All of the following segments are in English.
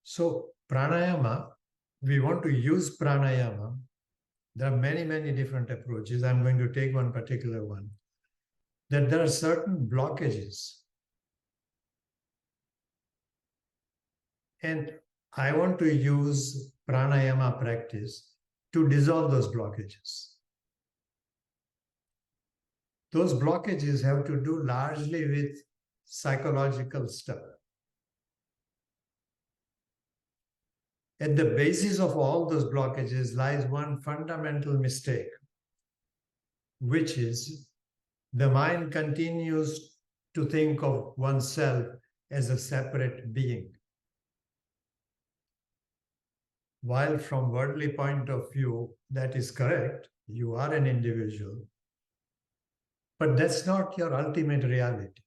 So pranayama, we want to use pranayama. There are many, many different approaches. I'm going to take one particular one. That there are certain blockages. And I want to use pranayama practice to dissolve those blockages. Those blockages have to do largely with psychological stuff. At the basis of all those blockages lies one fundamental mistake, which is the mind continues to think of oneself as a separate being. While from worldly point of view, that is correct, you are an individual, but that's not your ultimate reality.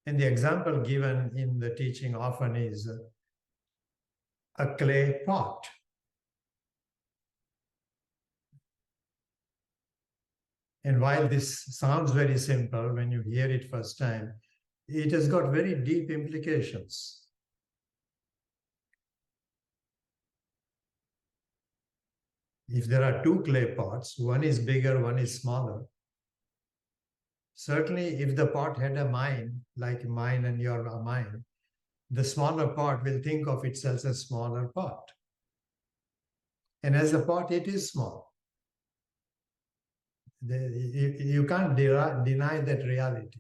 And the example given in the teaching often is a clay pot. And while this sounds very simple when you hear it first time, it has got very deep implications. If there are two clay pots, one is bigger, one is smaller. Certainly, if the pot had a mind, like mine and your mind, the smaller pot will think of itself as a smaller pot. And as a pot, it is small. You can't deny that reality.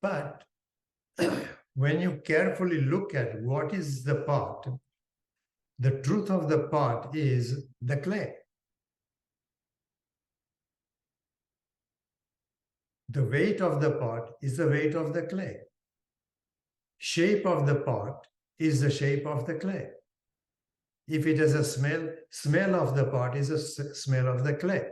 But when you carefully look at what is the pot, the truth of the pot is the clay. The weight of the pot is the weight of the clay. Shape of the pot is the shape of the clay. If it has a smell of the pot is a smell of the clay.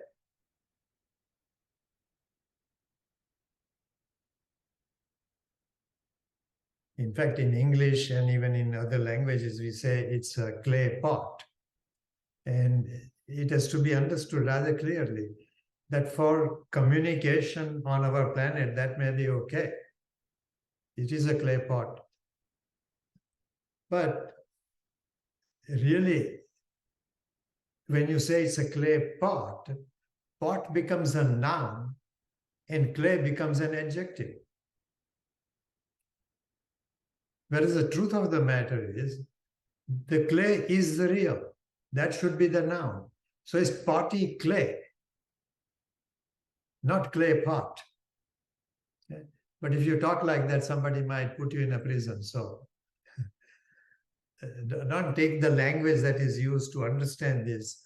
In fact, in English and even in other languages, we say it's a clay pot. And it has to be understood rather clearly that for communication on our planet, that may be okay. It is a clay pot. But really, when you say it's a clay pot, pot becomes a noun and clay becomes an adjective. Whereas the truth of the matter is, the clay is the real. That should be the noun. So it's potty clay, not clay pot. Okay? But if you talk like that, somebody might put you in a prison. So don't take the language that is used to understand this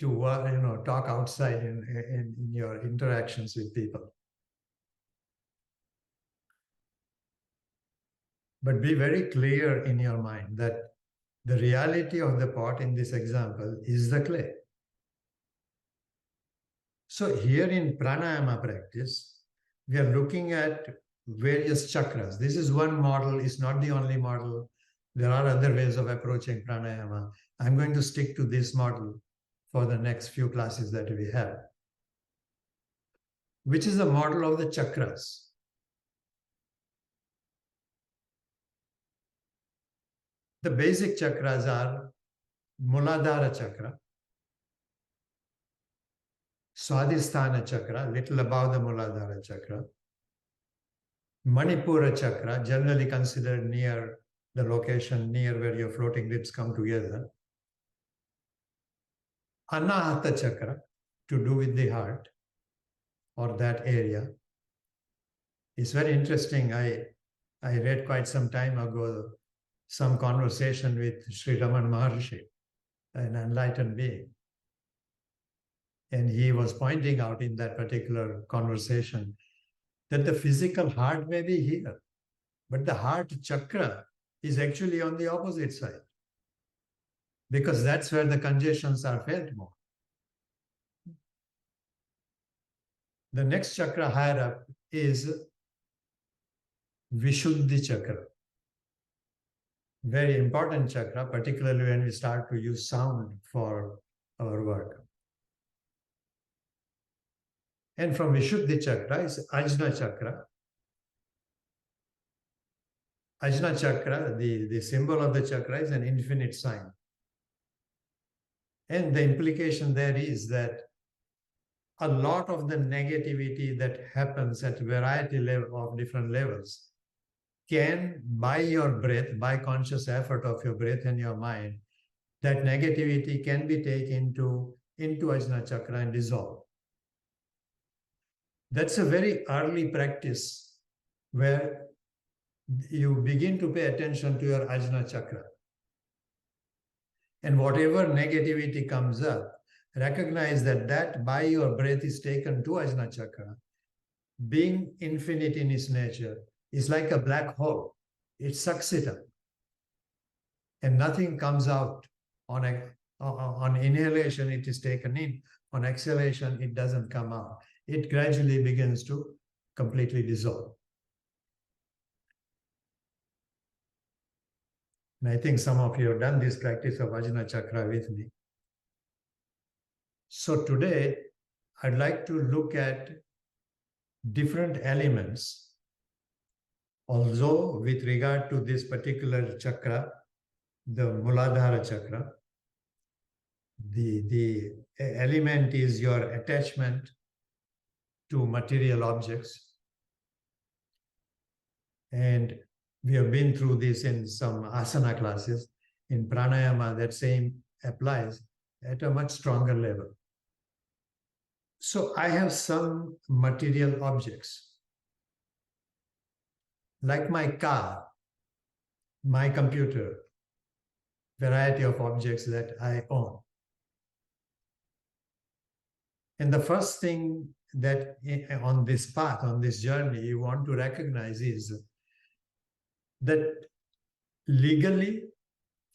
to talk outside in your interactions with people. But be very clear in your mind that the reality of the pot in this example is the clay. So here in pranayama practice, we are looking at various chakras. This is one model, it's not the only model. There are other ways of approaching pranayama. I'm going to stick to this model for the next few classes that we have, which is the model of the chakras. The basic chakras are Muladhara chakra, Swadhisthana chakra, little above the Muladhara chakra, Manipura chakra, generally considered near the location near where your floating ribs come together, Anahata chakra, to do with the heart or that area. It's very interesting. I read quite some time ago some conversation with Sri Raman Maharshi, an enlightened being. And he was pointing out in that particular conversation that the physical heart may be here, but the heart chakra is actually on the opposite side, because that's where the congestions are felt more. The next chakra higher up is Vishuddhi chakra. Very important chakra, particularly when we start to use sound for our work. And from Vishuddhi chakra is Ajna chakra, Ajna chakra, the symbol of the chakra is an infinite sign. And the implication there is that a lot of the negativity that happens at variety level of different levels can, by your breath, by conscious effort of your breath and your mind, that negativity can be taken into Ajna chakra and dissolved. That's a very early practice where you begin to pay attention to your Ajna chakra. And whatever negativity comes up, recognize that by your breath is taken to Ajna chakra. Being infinite in its nature is like a black hole. It sucks it up. And nothing comes out. On inhalation, it is taken in. On exhalation, it doesn't come out. It gradually begins to completely dissolve. And I think some of you have done this practice of Ajna chakra with me. So today, I'd like to look at different elements. Although with regard to this particular chakra, the Muladhara chakra, the element is your attachment to material objects. And we have been through this in some asana classes. In pranayama, that same applies at a much stronger level. So I have some material objects, like my car, my computer, variety of objects that I own. And the first thing that on this path, on this journey, you want to recognize is that legally,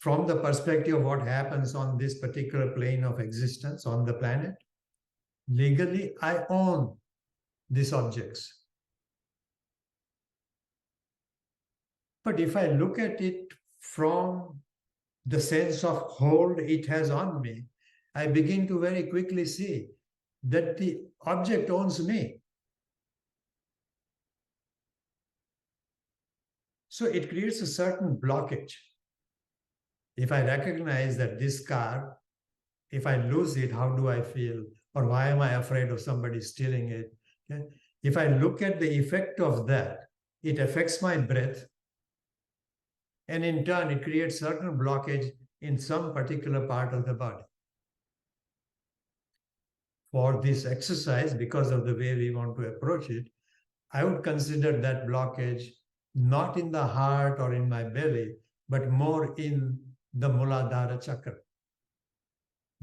from the perspective of what happens on this particular plane of existence on the planet, legally, I own these objects. But if I look at it from the sense of hold it has on me, I begin to very quickly see that the object owns me. So it creates a certain blockage. If I recognize that this car, if I lose it, how do I feel? Or why am I afraid of somebody stealing it? Okay? If I look at the effect of that, it affects my breath. And in turn, it creates certain blockage in some particular part of the body. For this exercise, because of the way we want to approach it, I would consider that blockage not in the heart or in my belly, but more in the Muladhara chakra.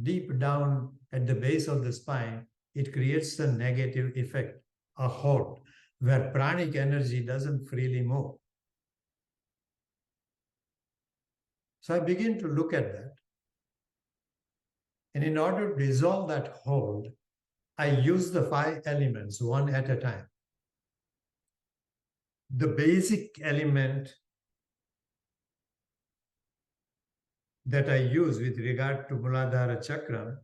Deep down at the base of the spine, it creates a negative effect, a hold, where pranic energy doesn't freely move. So I begin to look at that. And in order to dissolve that hold, I use the 5 elements one at a time. The basic element that I use with regard to Muladhara chakra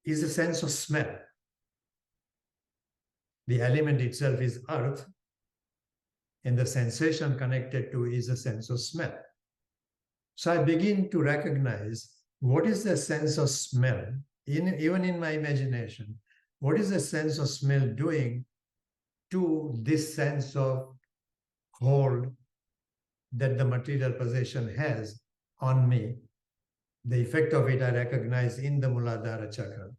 is a sense of smell. The element itself is earth, and the sensation connected to is a sense of smell. So I begin to recognize what is the sense of smell, even in my imagination, what is the sense of smell doing to this sense of hold that the material possession has on me. The effect of it I recognize in the Muladhara chakra.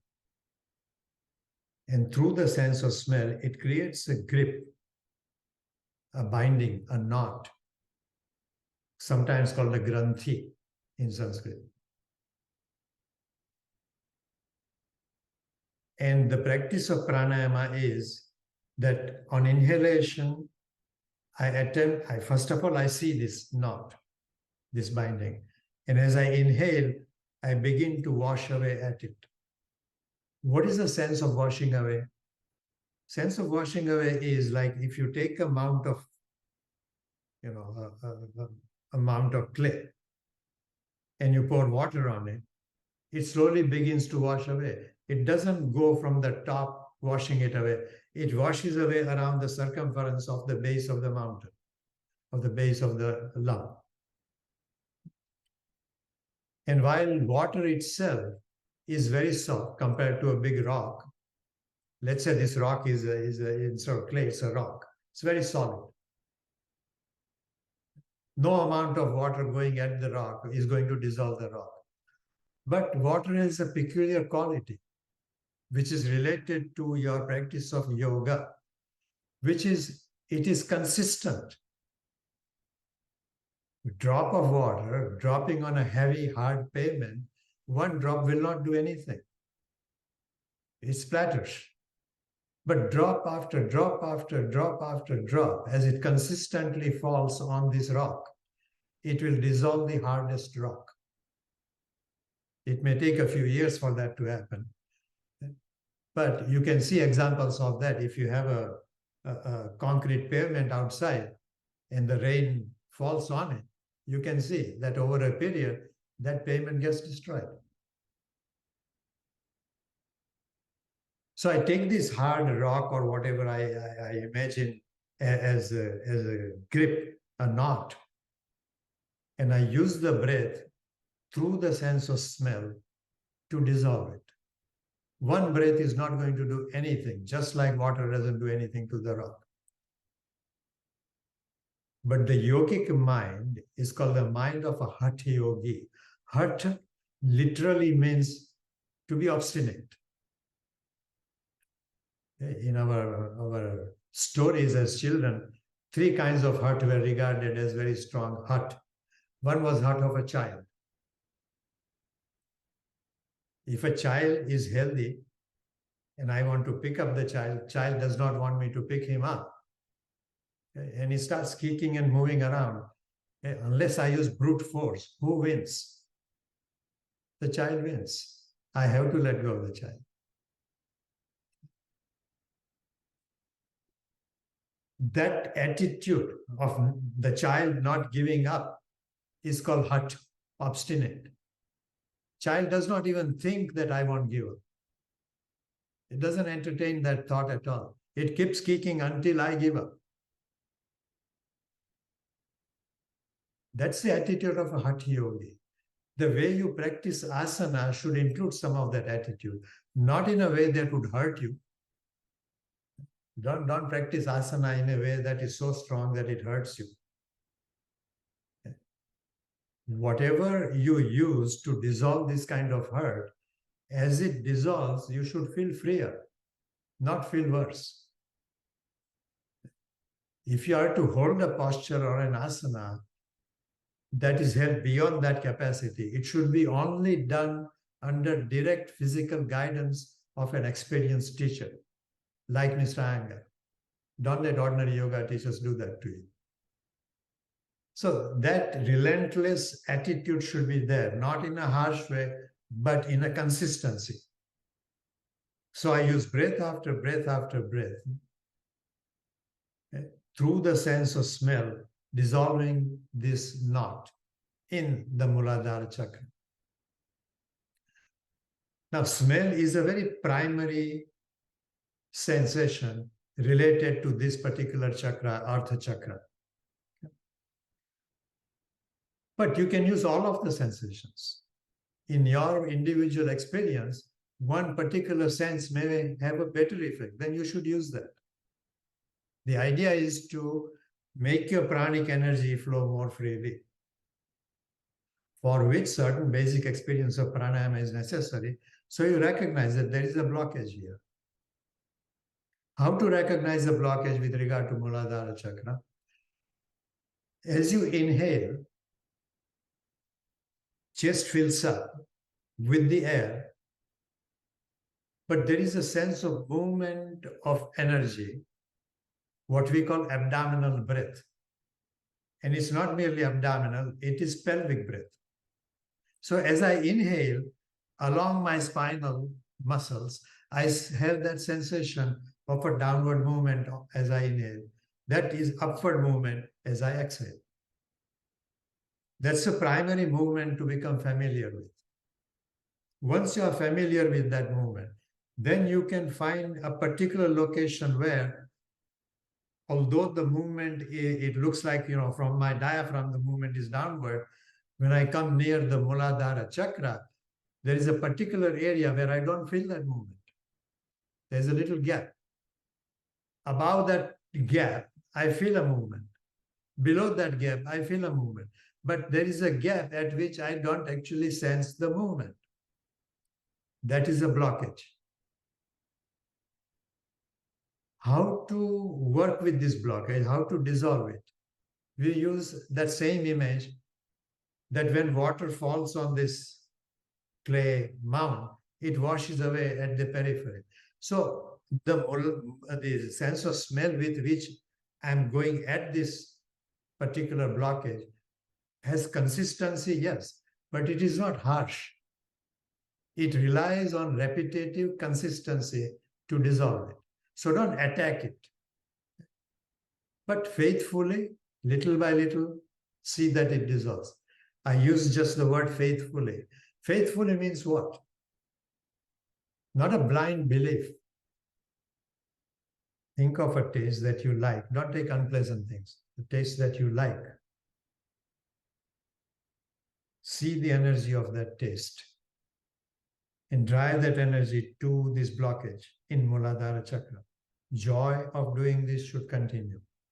And through the sense of smell, it creates a grip, a binding, a knot, sometimes called a granthi in Sanskrit. And the practice of pranayama is that on inhalation, first of all, I see this knot, this binding. And as I inhale, I begin to wash away at it. What is the sense of washing away? Sense of washing away is like if you take a mount of, a mount of clay and you pour water on it, it slowly begins to wash away. It doesn't go from the top washing it away. It washes away around the circumference of the base of the mountain. of the base of the lung. And while water itself is very soft compared to a big rock, let's say this rock is instead of clay, it's a rock. It's very solid. No amount of water going at the rock is going to dissolve the rock. But water has a peculiar quality, which is related to your practice of yoga, which is, it is consistent. A drop of water dropping on a heavy, hard pavement, one drop will not do anything. It splatters. But drop after drop after drop after drop, as it consistently falls on this rock, it will dissolve the hardest rock. It may take a few years for that to happen. But you can see examples of that. If you have a concrete pavement outside and the rain falls on it, you can see that over a period, that pavement gets destroyed. So I take this hard rock or whatever I imagine as a grip, a knot, and I use the breath through the sense of smell to dissolve it. One breath is not going to do anything, just like water doesn't do anything to the rock. But the yogic mind is called the mind of a hatha yogi. Hatha literally means to be obstinate. In our stories as children, three kinds of hatha were regarded as very strong hatha. One was hatha of a child. If a child is healthy and I want to pick up the child does not want me to pick him up. And he starts kicking and moving around. Unless I use brute force, who wins? The child wins. I have to let go of the child. That attitude of the child not giving up is called hatha, obstinate. Child does not even think that I won't give up. It doesn't entertain that thought at all. It keeps kicking until I give up. That's the attitude of a hatha yogi. The way you practice asana should include some of that attitude, not in a way that would hurt you. Don't practice asana in a way that is so strong that it hurts you. Whatever you use to dissolve this kind of hurt, as it dissolves, you should feel freer, not feel worse. If you are to hold a posture or an asana that is held beyond that capacity, it should be only done under direct physical guidance of an experienced teacher, like Mr. Iyengar. Don't let ordinary yoga teachers do that to you. So that relentless attitude should be there, not in a harsh way, but in a consistency. So I use breath after breath after breath, through the sense of smell, dissolving this knot in the Muladhara chakra. Now, smell is a very primary sensation related to this particular chakra, Artha chakra. But you can use all of the sensations. In your individual experience, one particular sense may have a better effect, then you should use that. The idea is to make your pranic energy flow more freely, for which certain basic experience of pranayama is necessary. So you recognize that there is a blockage here. How to recognize the blockage with regard to Muladhara chakra? As you inhale, chest fills up with the air, but there is a sense of movement of energy, what we call abdominal breath. And it's not merely abdominal, it is pelvic breath. So as I inhale, along my spinal muscles, I have that sensation of a downward movement as I inhale. That is upward movement as I exhale. That's the primary movement to become familiar with. Once you are familiar with that movement, then you can find a particular location where although the movement, it looks like, from my diaphragm, the movement is downward. When I come near the Muladhara chakra, there is a particular area where I don't feel that movement. There's a little gap. Above that gap, I feel a movement. Below that gap, I feel a movement. But there is a gap at which I don't actually sense the movement. That is a blockage. How to work with this blockage, how to dissolve it? We use that same image that when water falls on this clay mound, it washes away at the periphery. So the sense of smell with which I'm going at this particular blockage has consistency, yes, but it is not harsh. It relies on repetitive consistency to dissolve it. So don't attack it, but faithfully, little by little, see that it dissolves. I use just the word faithfully. Faithfully means what? Not a blind belief. Think of a taste that you like. Don't take unpleasant things. The taste that you like. See the energy of that taste and drive that energy to this blockage in Muladhara chakra. Joy of doing this should continue.